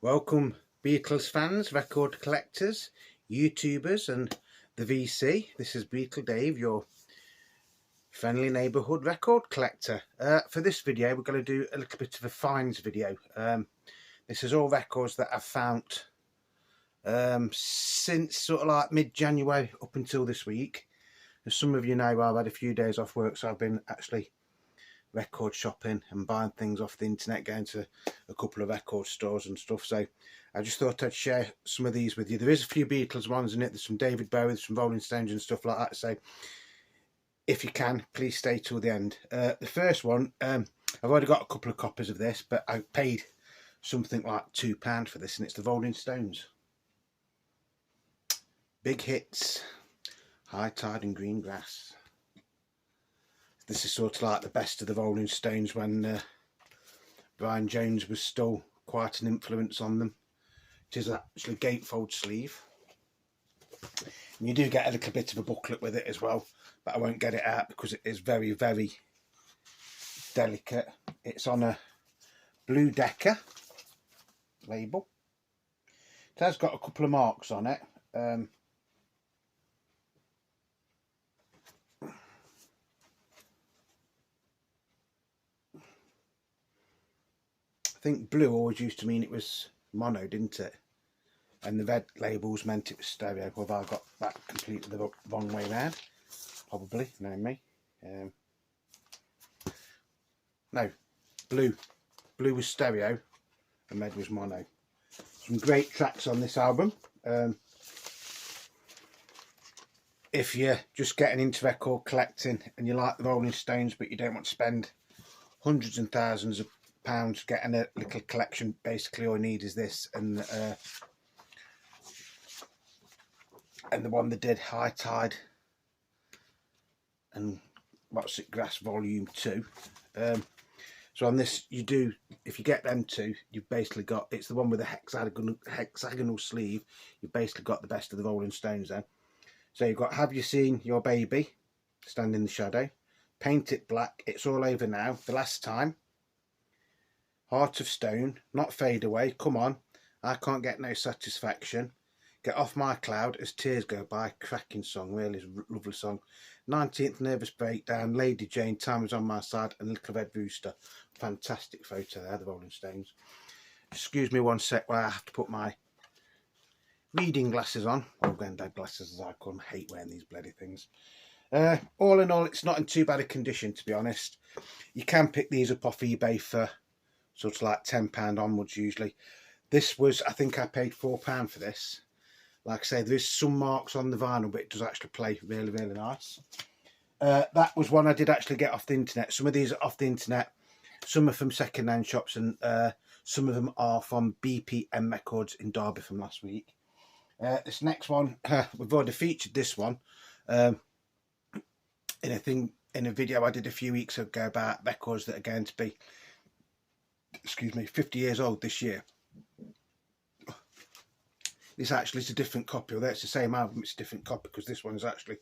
Welcome Beatles fans, record collectors, YouTubers and the VC. This is Beatle Dave, your friendly neighbourhood record collector. For this video we're going to do a little bit of a finds video. This is all records that I've found since sort of like mid-January up until this week. As some of you know, I've had a few days off work, so I've been actually record shopping and buying things off the internet, going to a couple of record stores and stuff. So I just thought I'd share some of these with you. There is a few Beatles ones in it. There's some David Bowie, there's some Rolling Stones and stuff like that. So if you can, please stay till the end. The first one, I've already got a couple of copies of this, but I paid something like £2 for this, and it's the Rolling Stones. Big Hits, High Tide and Green Grass. This is sort of like the best of the Rolling Stones when Brian Jones was still quite an influence on them. It is actually gatefold sleeve. And you do get a little bit of a booklet with it as well, but I won't get it out because it is very, very delicate. It's on a Blue Decca label. It has got a couple of marks on it. I think blue always used to mean it was mono, didn't it? And the red labels meant it was stereo. Well, I got that completely the wrong way around. Probably, knowing me. No, blue. Blue was stereo and red was mono. Some great tracks on this album. If you're just getting into record collecting and you like the Rolling Stones but you don't want to spend hundreds and thousands of pounds getting a little collection, basically all you need is this and the one that did High Tide and what's it, Grass Volume 2. So on this, you do, if you get them two, you've basically got, it's the one with the hexagonal sleeve. You've basically got the best of the Rolling Stones then. So you've got Have You Seen Your Baby, Stand in the Shadow, Paint It Black, It's All Over Now, The Last Time, Heart of Stone, Not Fade Away, Come On, I Can't Get No Satisfaction, Get Off My Cloud, As Tears Go By, cracking song, really lovely song. 19th Nervous Breakdown, Lady Jane, Time Was On My Side, and Little Red Rooster. Fantastic photo there, the Rolling Stones. Excuse me one sec while I have to put my reading glasses on, or granddad glasses as I call them. I hate wearing these bloody things. All in all, it's not in too bad a condition, to be honest. You can pick these up off eBay for sort of like £10 onwards usually. This was, I think I paid £4 for this. Like I say, there is some marks on the vinyl, but it does actually play really, really nice. That was one I did actually get off the internet. Some of these are off the internet. Some are from second-hand shops, and some of them are from BPM Records in Derby from last week. This next one, we've already featured this one in a video I did a few weeks ago about records that are going to be, 50 years old this year. This actually is a different copy, although it's the same album, it's a different copy because this one is actually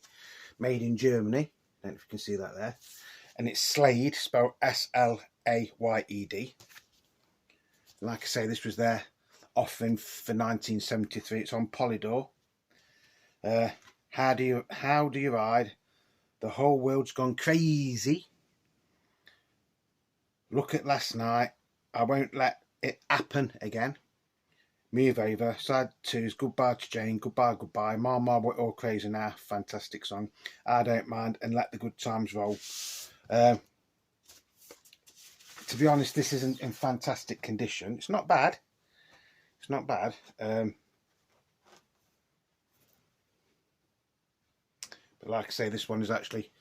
made in Germany. I don't know if you can see that there. And it's Slade, spelled S-L-A-Y-E-D. Like I say, this was their offering for 1973. It's on Polydor. How do you ride? The whole world's gone crazy. Look at last night. I won't let it happen again. Move over. Side 2's Goodbye to Jane. Goodbye, goodbye. Mama, we're all crazy now. Fantastic song. I Don't Mind, and Let the Good Times Roll. To be honest, this isn't in fantastic condition. It's not bad. It's not bad. But like I say, this one is actually,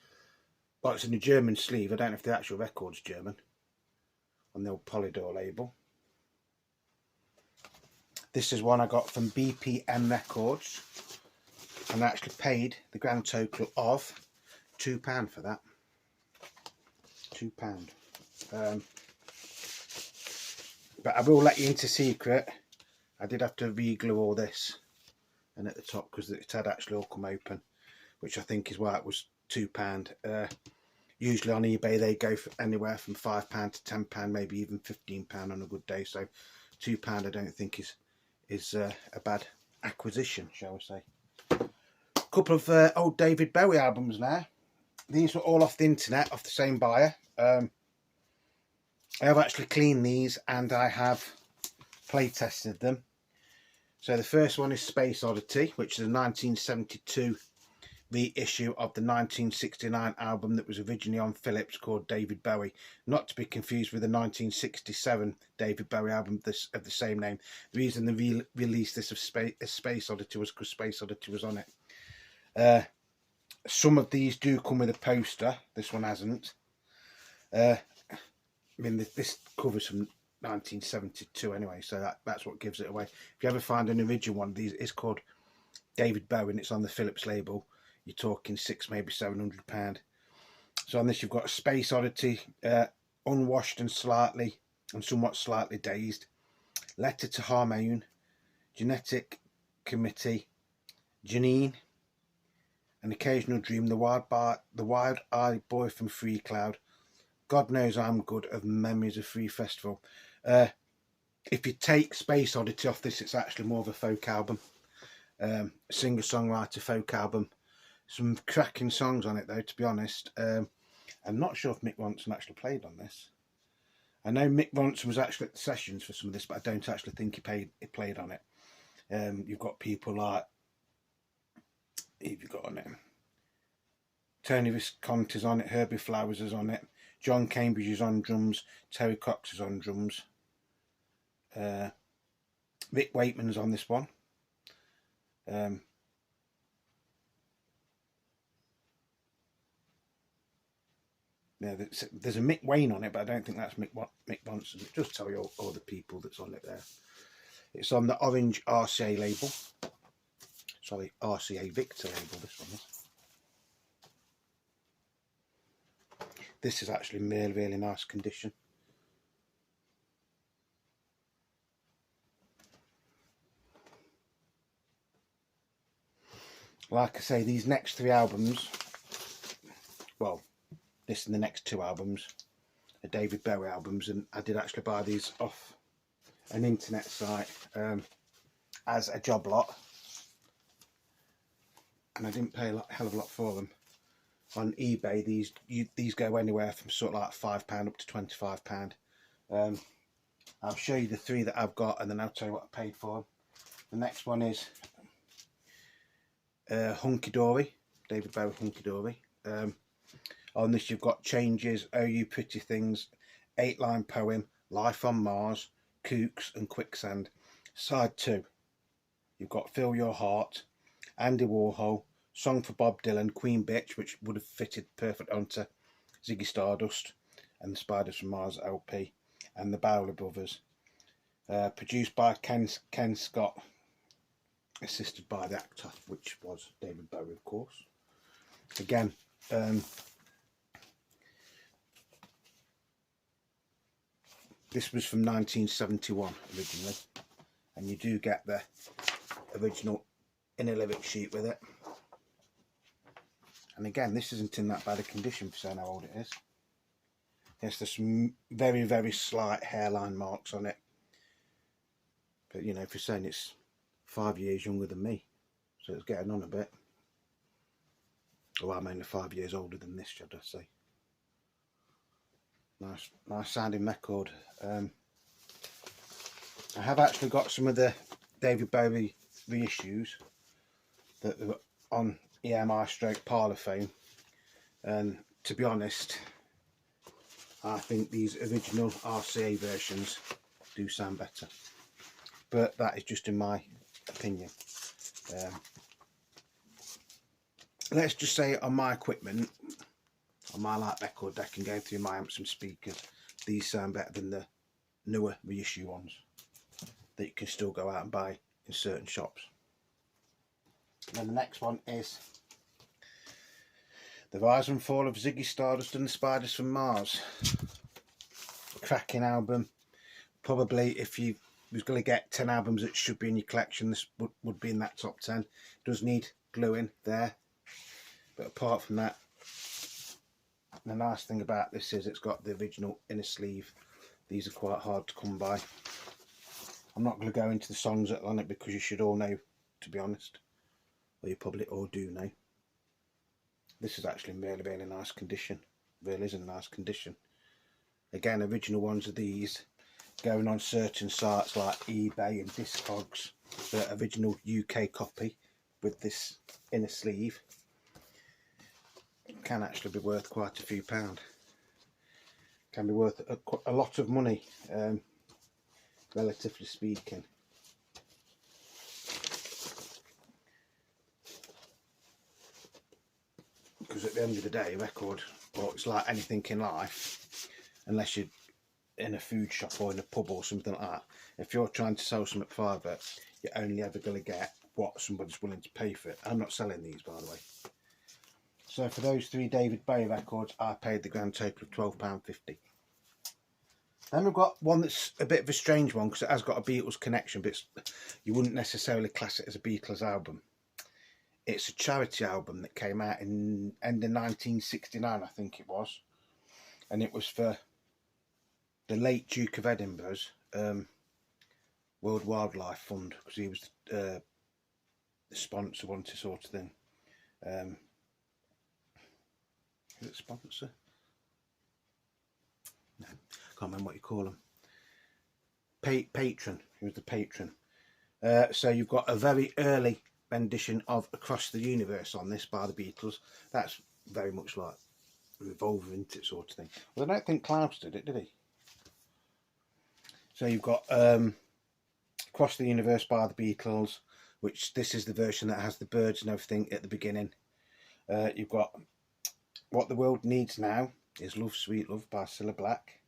well, it's in a German sleeve. I don't know if the actual record's German on the old Polydor label. This is one I got from BPM Records, and I actually paid the grand total of £2 for that. £2. But I will let you into secret. I did have to re-glue all this and at the top because it had actually all come open, which I think is why it was £2. Usually on eBay they go for anywhere from £5 to £10, maybe even £15 on a good day. So £2 I don't think is a bad acquisition, shall we say. A couple of old David Bowie albums now. These were all off the internet, off the same buyer. I have actually cleaned these and I have play tested them. So the first one is Space Oddity, which is a 1972 reissue of the 1969 album that was originally on Philips called David Bowie, not to be confused with the 1967 David Bowie album of the same name. The reason they released this of Space Oddity was because Space Oddity was on it. Some of these do come with a poster. This one hasn't. I mean, this covers from 1972 anyway, so that's what gives it away. If you ever find an original one of these, it's called David Bowie and it's on the Philips label, you're talking £600, maybe £700. So on this you've got a Space Oddity, Unwashed and somewhat slightly dazed, Letter to Harmonium, Genetic Committee, Janine, An Occasional Dream, The Wild-Eyed Boy from Free Cloud, God Knows I'm Good, of Memories of Free Festival. If you take Space Oddity off this, it's actually more of a folk album, singer-songwriter folk album. Some cracking songs on it though, to be honest. I'm not sure if Mick Ronson actually played on this. I know Mick Ronson was actually at the sessions for some of this, but I don't actually think he played on it. You've got people like, who have you got on it? Tony Visconti's on it, Herbie Flowers is on it, John Cambridge is on drums, Terry Cox is on drums, Rick Wakeman's on this one. Yeah, there's a Mick Wayne on it, but I don't think that's Mick Ronson. It does tell you all the people that's on it there. It's on the Orange RCA label. Sorry, RCA Victor label, this one is. This is actually really, really nice condition. Like I say, these next 3 albums, well, this and the next 2 albums are David Bowie albums, and I did actually buy these off an internet site as a job lot, and I didn't pay a hell of a lot for them. On eBay, these go anywhere from sort of like £5 up to £25. I'll show you the 3 that I've got, and then I'll tell you what I paid for them. The next one is Hunky Dory, David Bowie Hunky Dory. On this you've got Changes, Oh You Pretty Things, 8-line poem, Life on Mars, Kooks and Quicksand. Side 2, you've got Fill Your Heart, Andy Warhol, Song for Bob Dylan, Queen Bitch, which would have fitted perfect onto Ziggy Stardust and the Spiders from Mars LP, and the Bowler Brothers. Produced by Ken Scott, assisted by the actor, which was David Bowie, of course. Again, this was from 1971 originally, and you do get the original inner lyric sheet with it. And again, this isn't in that bad a condition for saying how old it is. Yes, there's some very, very slight hairline marks on it. But, you know, if you're saying it's 5 years younger than me, so it's getting on a bit. Well, I'm only 5 years older than this, should I say. Nice sounding record. I have actually got some of the David Bowie reissues that were on EMI stroke Parlophone, and to be honest, I think these original RCA versions do sound better, but that is just in my opinion. Let's just say on my equipment, on my light record deck and going through my amps and speakers, these sound better than the newer reissue ones that you can still go out and buy in certain shops. And then the next one is The Rise and Fall of Ziggy Stardust and the Spiders from Mars. Cracking album. Probably if you was going to get 10 albums that should be in your collection, this would be in that top 10. It does need gluing there, but apart from that, the nice thing about this is it's got the original inner sleeve. These are quite hard to come by. I'm not going to go into the songs that are on it because you should all know, to be honest, or you probably all do know. This is actually in really, really nice condition. Really is in nice condition. Again, original ones of these going on certain sites like eBay and Discogs. The original UK copy with this inner sleeve can actually be worth quite a few pound. Can be worth a lot of money, relatively speaking. Because at the end of the day, a record, or it's like anything in life, unless you're in a food shop or in a pub or something like that, if you're trying to sell something private, you're only ever going to get what somebody's willing to pay for it. I'm not selling these, by the way. So for those 3 David Bowie records, I paid the grand total of £12.50. Then we've got one that's a bit of a strange one because it has got a Beatles connection, but you wouldn't necessarily class it as a Beatles album. It's a charity album that came out in end of 1969, I think it was, and it was for the late Duke of Edinburgh's World Wildlife Fund, because he was the sponsor, one sort of thing. Is it sponsor? No, can't remember what you call them. Patron. He was the patron. So you've got a very early rendition of Across the Universe on this by the Beatles. That's very much like Revolver, isn't it, sort of thing. Well, I don't think Klaus did it, did he? So you've got Across the Universe by the Beatles, which this is the version that has the birds and everything at the beginning. You've got What the World Needs Now is Love Sweet Love by Cilla Black.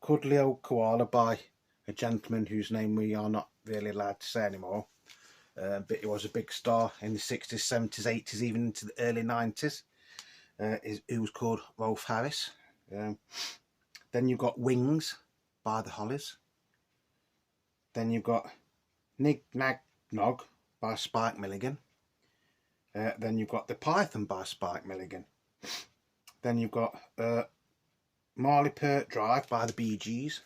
Cuddly Old Koala by a gentleman whose name we are not really allowed to say anymore. But he was a big star in the 60s, 70s, 80s, even into the early 90s. He was called Rolf Harris. Then you've got Wings by the Hollies. Then you've got Nig Nag Nog by Spike Milligan. Then you've got The Python by Spike Milligan. Then you've got Marley Pert Drive by the Bee Gees.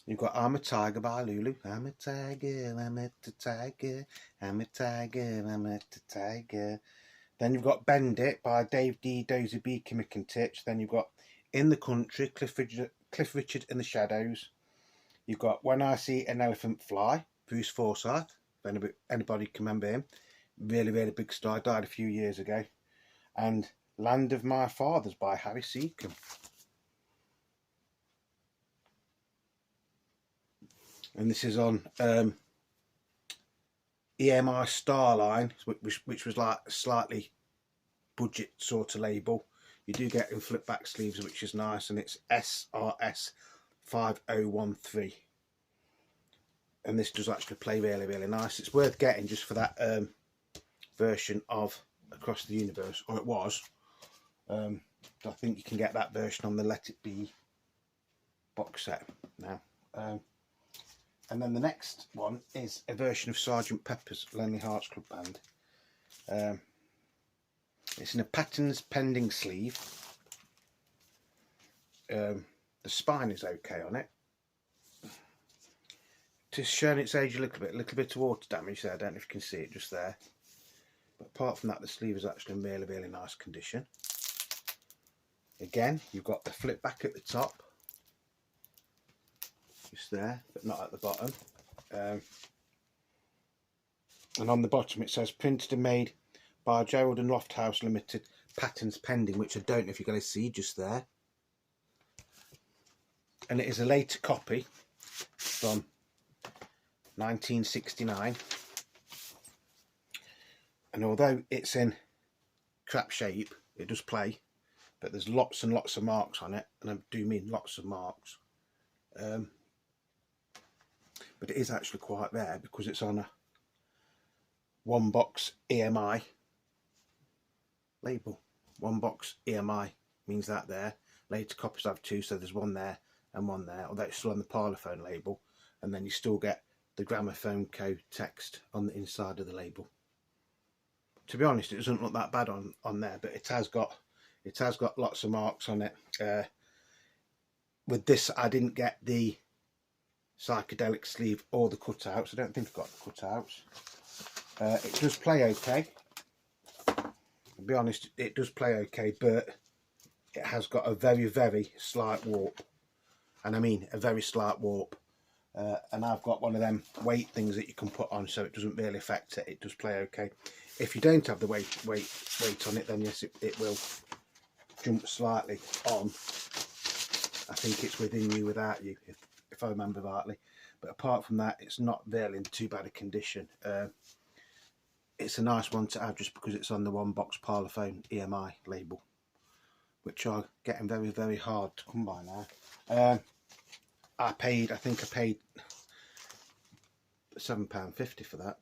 You've got I'm a Tiger by Lulu. I'm a tiger, I'm a tiger, I'm a tiger, I'm a tiger. Then you've got Bend It by Dave D, Dozy Beaky McIntitch. Then you've got In the Country, Cliff Richard and the Shadows. You've got When I See an Elephant Fly, Bruce Forsyth, if anybody can remember him. Really, really big star, died a few years ago. And Land of My Fathers by Harry Seacombe. And this is on EMI Starline, which was like a slightly budget sort of label. You do get in flip back sleeves, which is nice, and it's SRS 5013. And this does actually play really, really nice. It's worth getting just for that version of Across the Universe, or it was. I think you can get that version on the Let It Be box set now. And then the next one is a version of Sgt. Pepper's Lonely Hearts Club Band. It's in a Patterns Pending sleeve. The spine is okay on it. It's shown its age a little bit of water damage there. I don't know if you can see it just there. But apart from that, the sleeve is actually in really, really nice condition. Again, you've got the flip back at the top. Just there, but not at the bottom. And on the bottom it says printed and made by Gerald and Lofthouse Limited, patents pending, which I don't know if you're going to see just there. And it is a later copy from 1969. And although it's in crap shape, it does play, but there's lots and lots of marks on it, and I do mean lots of marks. But it is actually quite rare because it's on a one box EMI label. One box EMI means that there. Later copies have two, so there's one there and one there, although it's still on the Parlophone label, and then you still get the Gramophone Co text on the inside of the label. To be honest, it doesn't look that bad on there, but it has got lots of marks on it. With this, I didn't get the psychedelic sleeve or the cutouts. I don't think I've got the cutouts. It does play okay. To be honest, it does play okay, but it has got a very, very slight warp. And I mean a very slight warp. And I've got one of them weight things that you can put on, so it doesn't really affect it. It does play okay. If you don't have the weight on it, then yes, it will jump slightly on. I think it's within you without you, if I remember rightly. But apart from that, it's not really in too bad a condition. It's a nice one to have just because it's on the One Box Parlophone EMI label, which are getting very, very hard to come by now. I think I paid £7.50 for that.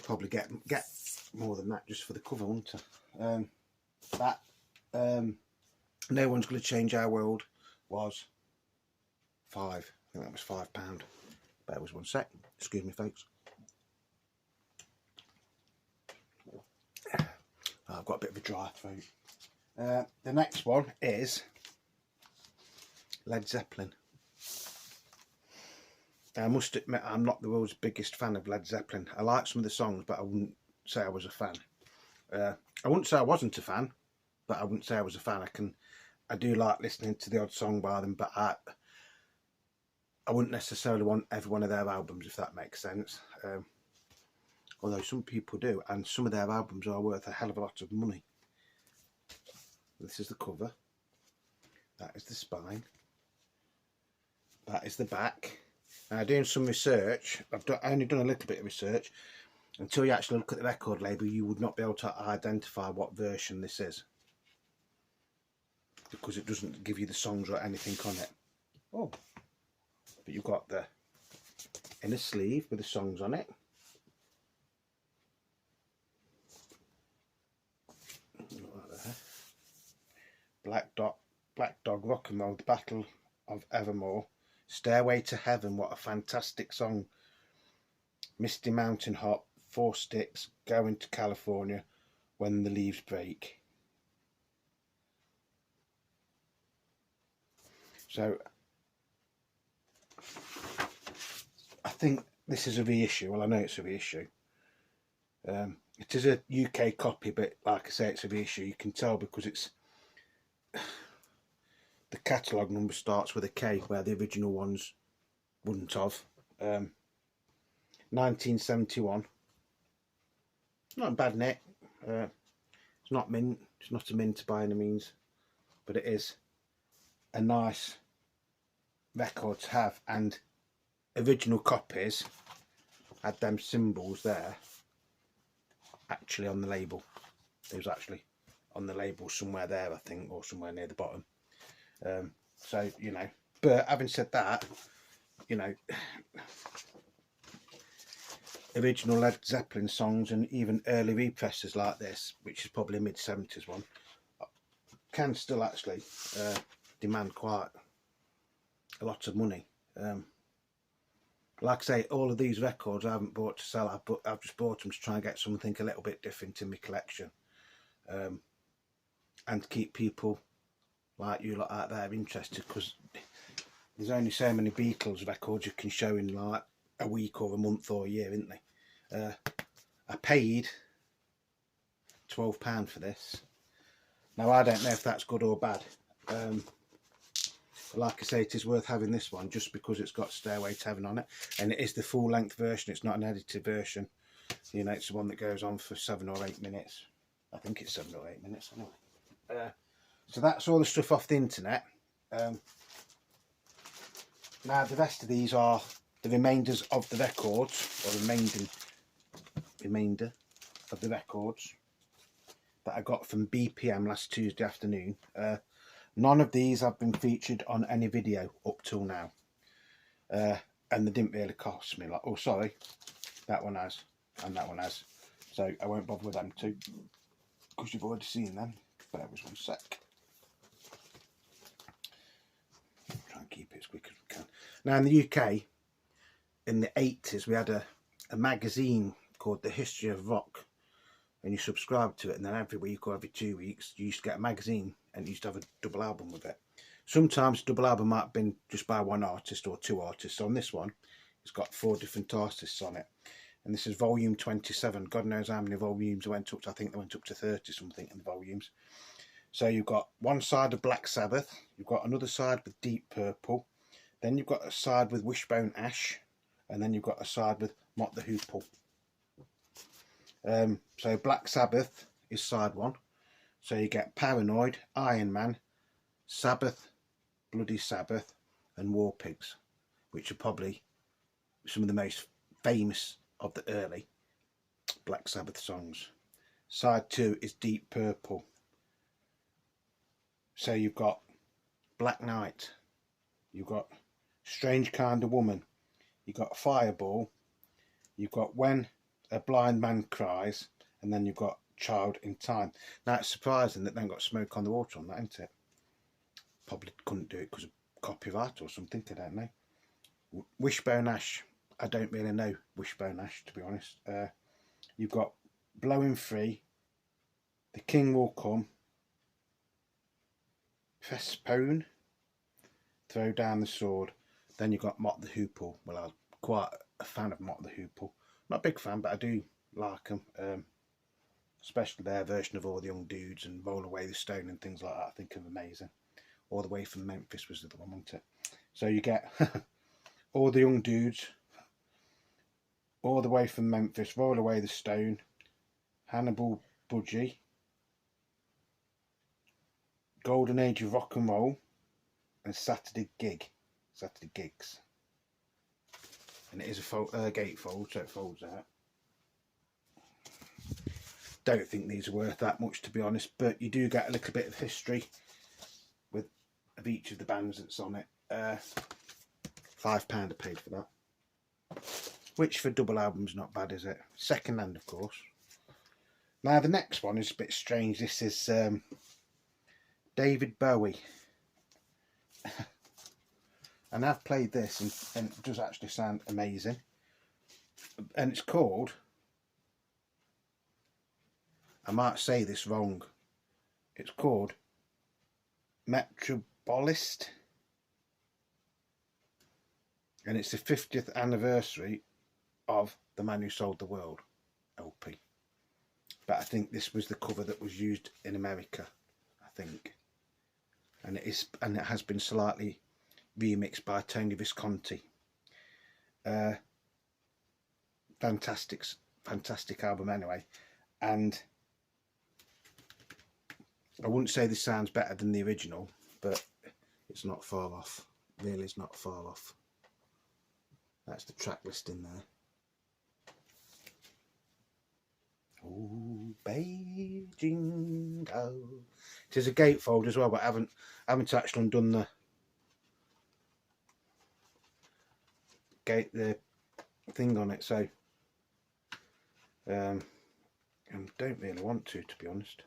Probably get more than that just for the cover, won't I? No One's Gonna Change Our World was £5. I think that was £5. Bear with 1 sec. Excuse me, folks. I've got a bit of a dry throat. The next one is Led Zeppelin. I must admit I'm not the world's biggest fan of Led Zeppelin. I like some of the songs, but I wouldn't say I was a fan. I wouldn't say I wasn't a fan, but I wouldn't say I was a fan. I do like listening to the odd song by them, but I wouldn't necessarily want every one of their albums, if that makes sense. Although some people do, and some of their albums are worth a hell of a lot of money. This is the cover. That is the spine. That is the back. Now, doing some research, I've only done a little bit of research. Until you actually look at the record label, you would not be able to identify what version this is, because it doesn't give you the songs or anything on it. Oh, but you've got the inner sleeve with the songs on it. Black Dog, Rock and Roll, The Battle of Evermore, Stairway to Heaven, what a fantastic song. Misty Mountain Hop, Four Sticks, Going to California, When the Leaves Break. So I think this is a reissue. Well, I know it's a reissue. It is a UK copy, but like I say, it's a reissue. You can tell because it's the catalogue number starts with a K, where the original ones wouldn't have. 1971. Not a bad nick. It's not mint. It's not a mint by any means, but it is a nice record to have. And original copies had them symbols there actually on the label. It was actually on the label somewhere there, I think, or somewhere near the bottom. So, you know, but having said that, you know, original Led Zeppelin songs and even early represses like this, which is probably a mid-70s one, can still actually demand quite a lot of money. Like I say, all of these records I haven't bought to sell, I've just bought them to try and get something a little bit different in my collection, and to keep people like you lot out there interested, because there's only so many Beatles records you can show in like a week or a month or a year, isn't they? I paid £12 for this. Now I don't know if that's good or bad. Like I say, it is worth having this one just because it's got Stairway to Heaven on it, and it is the full length version. It's not an edited version. You know, it's the one that goes on for 7 or 8 minutes. I think it's 7 or 8 minutes anyway. So that's all the stuff off the internet. Now the rest of these are the remainders of the records, or remainder of the records that I got from BPM last Tuesday afternoon. None of these have been featured on any video up till now, and they didn't really cost me. Like, oh sorry, that one has, and that one has. So I won't bother with them two because you've already seen them. Bear with 1 sec. Try and keep it as quick as we can. Now in the UK, in the 80s, we had a magazine called The History of Rock, and you subscribed to it, and then every week or every 2 weeks you used to get a magazine and you used to have a double album with it. Sometimes double album might have been just by one artist or two artists. So on this one, it's got 4 different artists on it. And this is volume 27. God knows how many volumes went up to. I think they went up to 30 something in the volumes. So you've got one side of Black Sabbath. You've got another side with Deep Purple. Then you've got a side with Wishbone Ash. And then you've got a side with Mott the Hoople. So Black Sabbath is side 1. So you get Paranoid, Iron Man, Sabbath, Bloody Sabbath and War Pigs, which are probably some of the most famous of the early Black Sabbath songs. Side 2 is Deep Purple. So you've got Black Knight, you've got Strange Kind of Woman, you've got Fireball, you've got When a Blind Man Cries, and then you've got Child in Time. Now it's surprising that they haven't got Smoke on the Water on that, isn't it? Probably couldn't do it because of copyright or something, I don't know. Wishbone Ash, I don't really know Wishbone Ash, to be honest. You've got Blowing Free, The King Will Come, Fespone, Throw Down the Sword. Then you've got Mott the Hoople. Well, I'm quite a fan of Mott the Hoople. Not a big fan, but I do like them. Especially their version of All the Young Dudes and Roll Away the Stone and things like that. I think are amazing. All the Way from Memphis was the other one, wasn't it? So you get All the Young Dudes, All the Way from Memphis, Roll Away the Stone, Hannibal Budgie, Golden Age of Rock and Roll, and Saturday Gigs. And it is a gatefold, so it folds out. Don't think these are worth that much, to be honest, but you do get a little bit of history of each of the bands that's on it. £5 I paid for that, which for double album's not bad, is it? Second hand, of course. Now the next one is a bit strange. This is David Bowie. And I've played this and it does actually sound amazing. And it's called, I might say this wrong, it's called Metropolist. And it's the 50th anniversary of The Man Who Sold the World LP. But I think this was the cover that was used in America, I think. And it has been slightly remixed by Tony Visconti. Fantastic album anyway. And I wouldn't say this sounds better than the original, but it's not far off. Really, it's not far off. That's the track listing there. Oh, Beijing Go. It is a gatefold as well, but I haven't actually undone the thing on it, so and don't really want to be honest.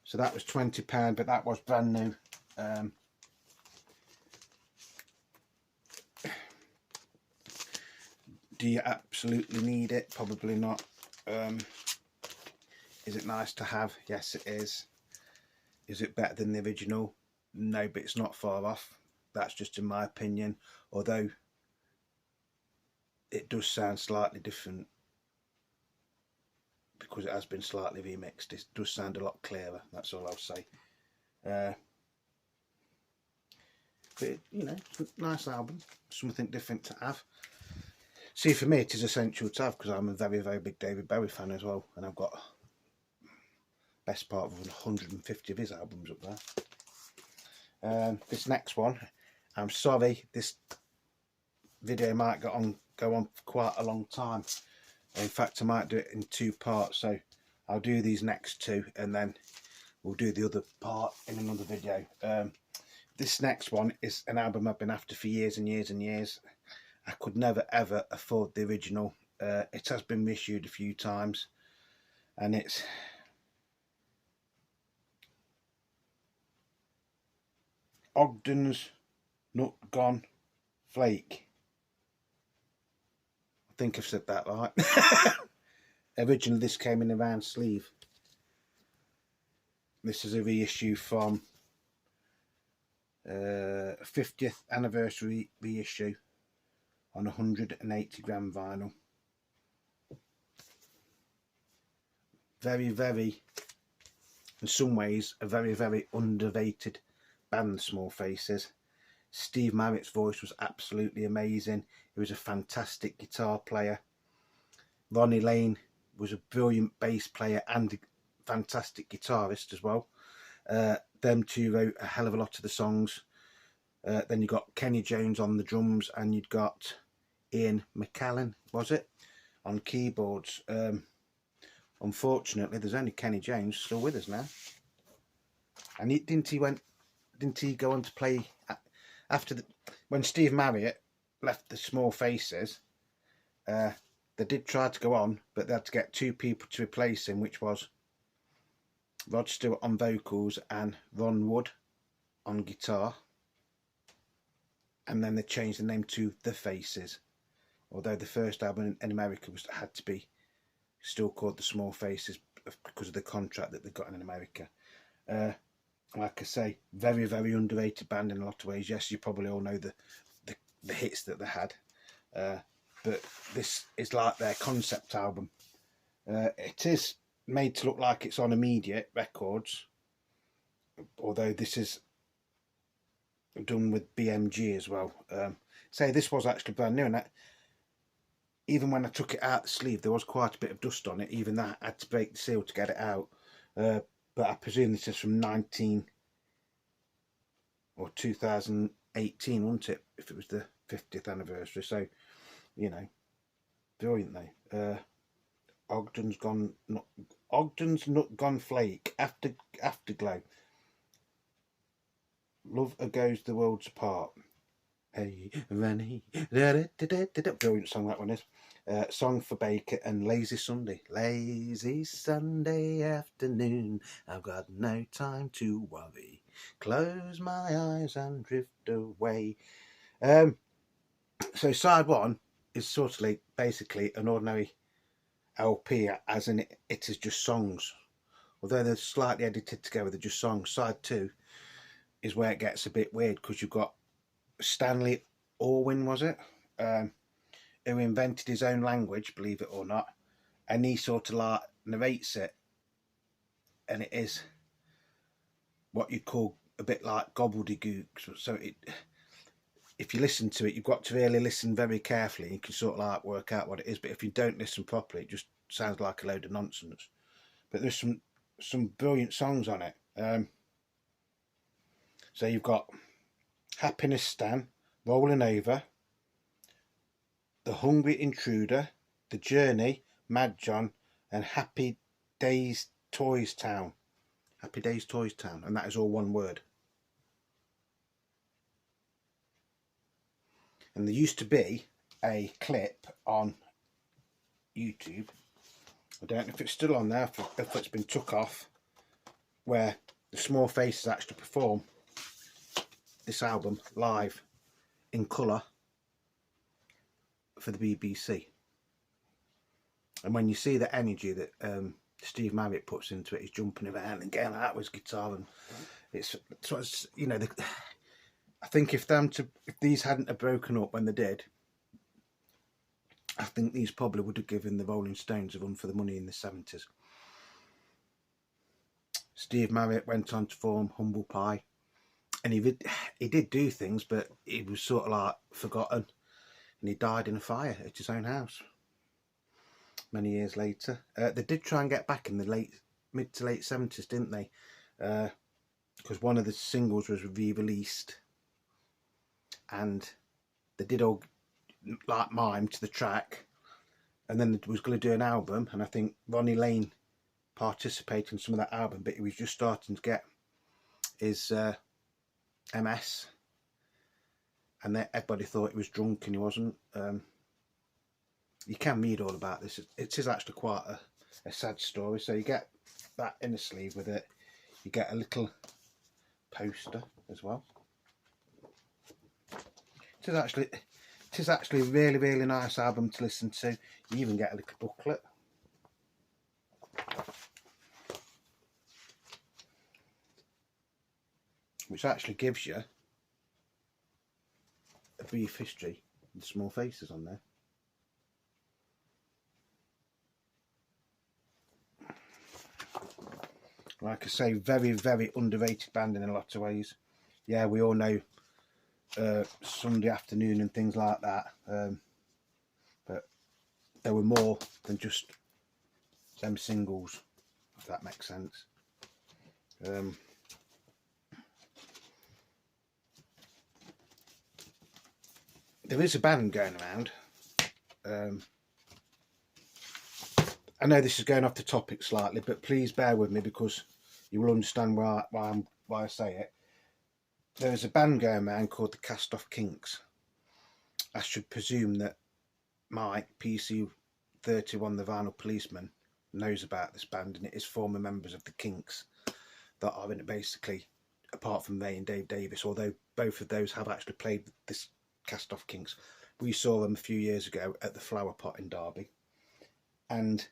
So that was £20, but that was brand new. Do you absolutely need it? Probably not. Is it nice to have? Yes, it is. Is it better than the original? No, but it's not far off. That's just in my opinion, although it does sound slightly different because it has been slightly remixed. It does sound a lot clearer, that's all I'll say. But you know, it's a nice album, something different to have. See, for me it is essential to have because I'm a very, very big David Bowie fan as well, and I've got best part of 150 of his albums up there. This next one, I'm sorry, this video might go on for quite a long time. In fact, I might do it in 2 parts, so I'll do these next 2 and then we'll do the other part in another video. This next one is an album I've been after for years and years and years. I could never ever afford the original. It has been reissued a few times, and it's Ogden's Nut Gone Flake. I think I've said that right. Originally this came in a round sleeve. This is a reissue from 50th anniversary reissue on 180 gram vinyl. Very, very, in some ways, a very, very underrated band, Small Faces. Steve Marritt's voice was absolutely amazing. He was a fantastic guitar player. Ronnie Lane was a brilliant bass player and a fantastic guitarist as well. Them two wrote a hell of a lot of the songs. Then you got Kenny Jones on the drums, and you'd got Ian McKellen, was it, on keyboards. Unfortunately, there's only Kenny Jones still with us now. And didn't he go on to play after when Steve Marriott left the Small Faces? They did try to go on, but they had to get 2 people to replace him, which was Rod Stewart on vocals and Ron Wood on guitar. And then they changed the name to The Faces, although the first album in America had to be still called The Small Faces because of the contract that they got in America. Like I say, very, very underrated band in a lot of ways. Yes, you probably all know the hits that they had, but this is like their concept album. It is made to look like it's on Immediate Records, although this is done with BMG as well. Say this was actually brand new, and even when I took it out the sleeve, there was quite a bit of dust on it. Even that, I had to break the seal to get it out. But I presume this is from 2018, wasn't it? If it was the 50th anniversary. So, you know, brilliant though. Ogden's Nut Gone Flake, Afterglow. Love Goes the Worlds Apart. Hey, Rennie. Brilliant song that one is. Song for Baker and Lazy Sunday. Lazy Sunday afternoon, I've got no time to worry. Close my eyes and drift away. So side 1 is sort of like basically an ordinary LP, as in it is just songs. Although they're slightly edited together, they're just songs. Side 2 is where it gets a bit weird, because you've got Stanley Orwin, was it? Who invented his own language, believe it or not, and he sort of like narrates it, and it is what you call a bit like gobbledygook. So if you listen to it, you've got to really listen very carefully. You can sort of like work out what it is, but if you don't listen properly, it just sounds like a load of nonsense. But there's some brilliant songs on it. So you've got Happiness Stan, Rolling Over, The Hungry Intruder, The Journey, Mad John, and Happy Days Toys Town. Happy Days Toys Town, and that is all one word. And there used to be a clip on YouTube, I don't know if it's still on there, if it's been took off, where the Small Faces actually perform this album live in colour for the BBC. And when you see the energy that Steve Marriott puts into it, he's jumping around and getting out with his guitar, and it's you know, I think if these hadn't have broken up when they did, I think these probably would have given the Rolling Stones a run for the money in the 70s. Steve Marriott went on to form Humble Pie, and he did do things, but he was sort of like forgotten, and he died in a fire at his own house many years later. They did try and get back in the mid to late 70s, didn't they? Because one of the singles was re-released, and they did all like mime to the track, and then they was going to do an album, and I think Ronnie Lane participated in some of that album, but he was just starting to get his MS, and everybody thought he was drunk, and he wasn't. You can read all about this. It is actually quite a sad story. So you get that in a sleeve with it. You get a little poster as well. It is actually a really, really nice album to listen to. You even get a little booklet, which actually gives you a brief history with Small Faces on there. Like I say, very, very underrated band in a lot of ways. Yeah, we all know Sunday Afternoon and things like that, but there were more than just them singles, if that makes sense. There is a band going around. I know this is going off the topic slightly, but please bear with me because you will understand why I say it. There is a band going around called the Cast Off Kinks. I should presume that Mike, PC31, the Vinyl Policeman, knows about this band, and it is former members of the Kinks that are in it basically, apart from Ray and Dave Davis, although both of those have actually played this Cast Off Kinks. We saw them a few years ago at the Flower Pot in Derby, and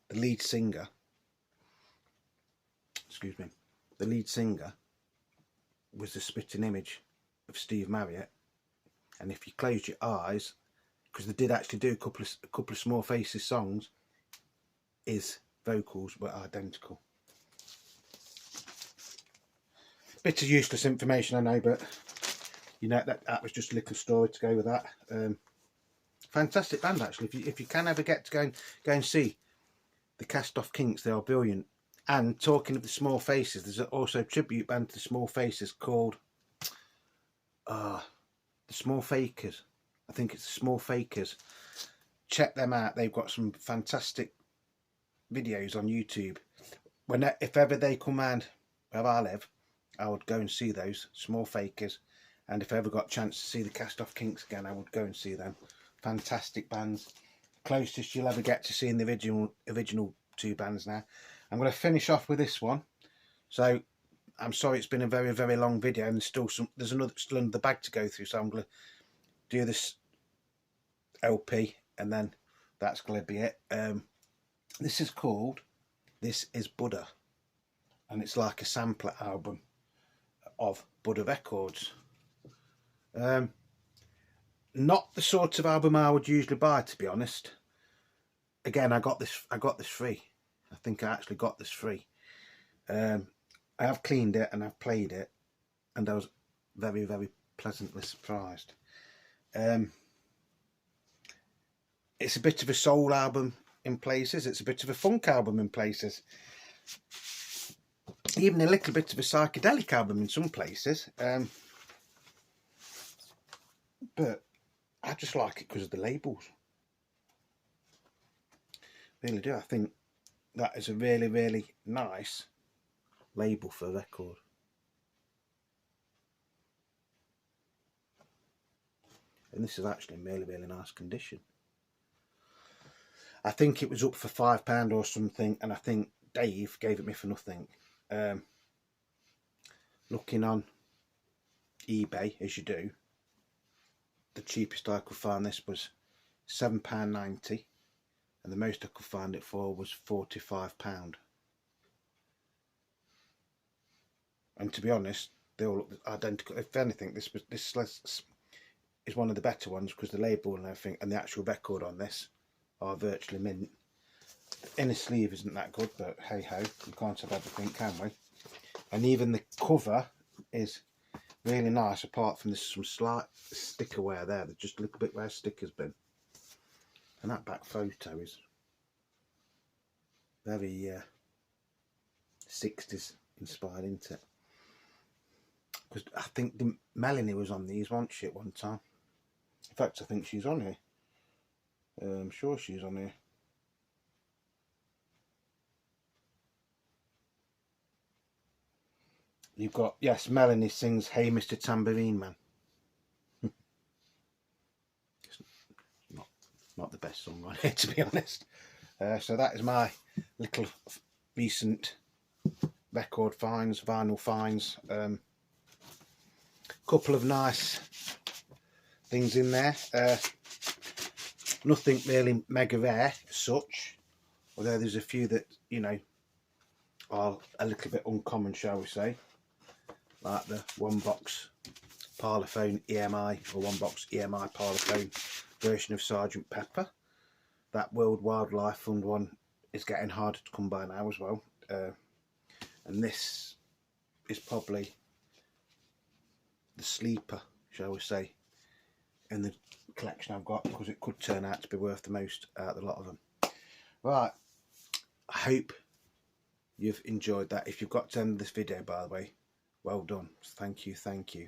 the lead singer, was the spitting image of Steve Marriott. And if you close your eyes, because they did actually do a couple of Small Faces songs, his vocals were identical. Bit of useless information, I know, but you know, that was just a little story to go with that. Fantastic band, actually. If you can ever get to go and see the Cast Off Kinks, they are brilliant. And talking of the Small Faces, there's also a tribute band to the Small Faces called the Small Fakers. I think it's the Small Fakers. Check them out. They've got some fantastic videos on YouTube. If ever they come round where I live, I would go and see those Small Fakers. And if I ever got a chance to see the Cast Off Kinks again, I would go and see them. Fantastic bands. Closest you'll ever get to seeing the original two bands now. I'm going to finish off with this one. So I'm sorry it's been a very, very long video, and there's still another bag to go through. So I'm going to do this LP, and then that's going to be it. This is called This Is Buddha, and it's like a sampler album of Buddha Records. Not the sort of album I would usually buy, to be honest. Again, I got this free. I think I actually got this free. I have cleaned it and I've played it, and I was very, very pleasantly surprised. It's a bit of a soul album in places. It's a bit of a funk album in places. Even a little bit of a psychedelic album in some places. But I just like it because of the labels. Really do. I think that is a really, really nice label for a record. And this is actually in really, really nice condition. I think it was up for £5 or something, and I think Dave gave it me for nothing. Looking on eBay, as you do, the cheapest I could find this was £7.90, and the most I could find it for was £45. And to be honest, they all look identical. If anything, this is one of the better ones, because the label and everything and the actual record on this are virtually mint. The inner sleeve isn't that good, but hey ho, you can't have everything, can we? And even the cover is really nice, apart from there's some slight sticker wear there. There's just a little bit where sticker's been. And that back photo is very 60s inspired, isn't it? Because I think Melanie was on these, wasn't she, at one time? In fact, I think she's on here. I'm sure she's on here. You've got, yes, Melanie sings Hey Mr. Tambourine Man. It's not the best song on here, to be honest. So that is my little recent record finds, vinyl finds. Couple of nice things in there. Nothing really mega rare as such, although there's a few that, you know, are a little bit uncommon, shall we say, like the one box Parlophone EMI, or one box EMI Parlophone version of Sergeant Pepper. That World Wildlife Fund one is getting harder to come by now as well. And this is probably the sleeper, shall we say, in the collection I've got, because it could turn out to be worth the most out of a lot of them. Right, I hope you've enjoyed that. If you've got to the end of this video, by the way, well done. Thank you, thank you.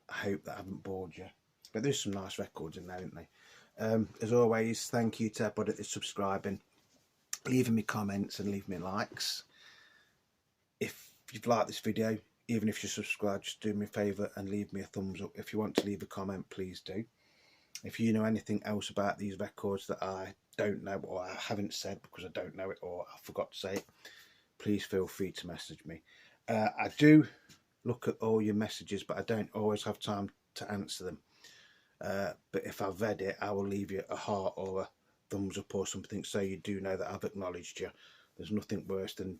I hope that I haven't bored you. But there's some nice records in there, isn't there? As always, thank you to everybody that's subscribing, leaving me comments and leaving me likes. If you've liked this video, even if you're subscribed, just do me a favour and leave me a thumbs up. If you want to leave a comment, please do. If you know anything else about these records that I don't know, or I haven't said because I don't know it, or I forgot to say it, please feel free to message me. I do look at all your messages, but I don't always have time to answer them. But if I've read it, I will leave you a heart or a thumbs up or something, so you do know that I've acknowledged you. There's nothing worse than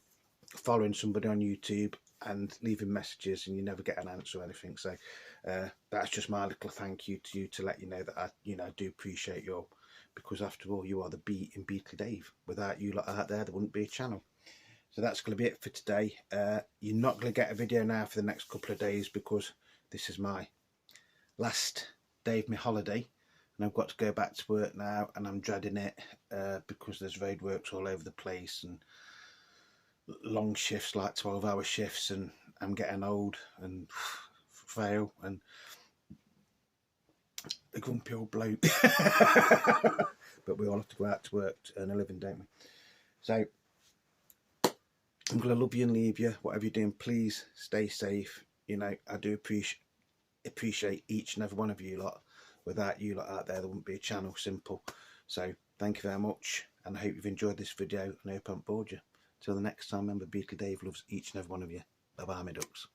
following somebody on YouTube and leaving messages and you never get an answer or anything. So that's just my little thank you to you, to let you know that I do appreciate you all, because after all, you are the B in Beetle Dave. Without you lot out there wouldn't be a channel. So that's going to be it for today. You're not going to get a video now for the next couple of days, because this is my last day of my holiday and I've got to go back to work now, and I'm dreading it because there's road works all over the place and long shifts, like 12-hour shifts, and I'm getting old and frail and a grumpy old bloke. But we all have to go out to work to earn a living, don't we? So I'm going to love you and leave you. Whatever you're doing, please stay safe. I do appreciate each and every one of you lot. Without you lot out there wouldn't be a channel. Simple. So thank you very much, and I hope you've enjoyed this video, and I hope I haven't bored you. Till the next time, remember, Beetle Dave loves each and every one of you. Bye bye, my ducks.